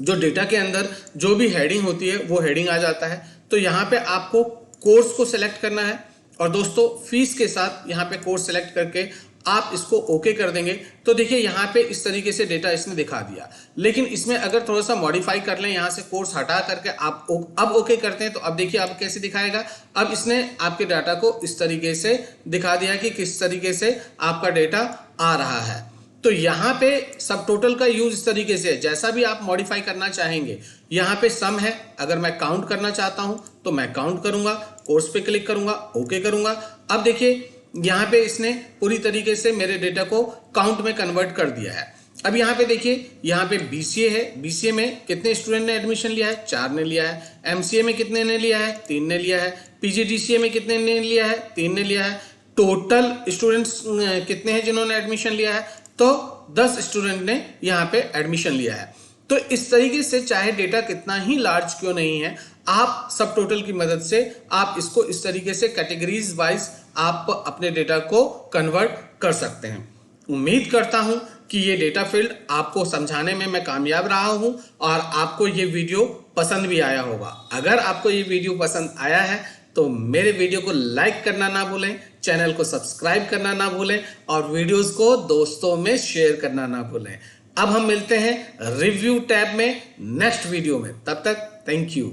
S1: जो डेटा के अंदर जो भी हेडिंग होती है वो हेडिंग आ जाता है। तो यहाँ पे आपको कोर्स को सिलेक्ट करना है और दोस्तों फीस के साथ यहाँ पे कोर्स सिलेक्ट करके आप इसको ओके कर देंगे। तो देखिए यहाँ पे इस तरीके से डेटा इसने दिखा दिया। लेकिन इसमें अगर थोड़ा सा मॉडिफाई कर लें, यहाँ से कोर्स हटा करके आप अब ओके करते हैं तो अब देखिए अब कैसे दिखाएगा। अब इसने आपके डाटा को इस तरीके से दिखा दिया कि किस तरीके से आपका डेटा आ रहा है। तो यहाँ पे सब टोटल का यूज इस तरीके से है, जैसा भी आप मॉडिफाई करना चाहेंगे। यहाँ पे सम है, अगर मैं काउंट करना चाहता हूं तो मैं काउंट करूंगा, कोर्स पे क्लिक करूंगा, ओके करूंगा। अब देखिए यहाँ पे इसने पूरी तरीके से मेरे डेटा को काउंट में कन्वर्ट कर दिया है। अब यहाँ पे देखिए, यहाँ पे BCA है। BCA में कितने स्टूडेंट ने एडमिशन लिया है? 4 ने लिया है। MCA में कितने ने लिया है? 3 ने लिया है। PGDCA में कितने ने लिया है? 3 ने लिया है। टोटल स्टूडेंट्स कितने हैं जिन्होंने एडमिशन लिया है? तो 10 स्टूडेंट ने यहाँ पे एडमिशन लिया है। तो इस तरीके से चाहे डेटा कितना ही लार्ज क्यों नहीं है, आप सब टोटल की मदद से आप इसको इस तरीके से कैटेगरीज वाइज आप अपने डेटा को कन्वर्ट कर सकते हैं। उम्मीद करता हूं कि ये डेटा फील्ड आपको समझाने में मैं कामयाब रहा हूं और आपको ये वीडियो पसंद भी आया होगा। अगर आपको ये वीडियो पसंद आया है तो मेरे वीडियो को लाइक करना ना भूलें, चैनल को सब्सक्राइब करना ना भूलें और वीडियोस को दोस्तों में शेयर करना ना भूलें। अब हम मिलते हैं रिव्यू टैब में नेक्स्ट वीडियो में। तब तक थैंक यू।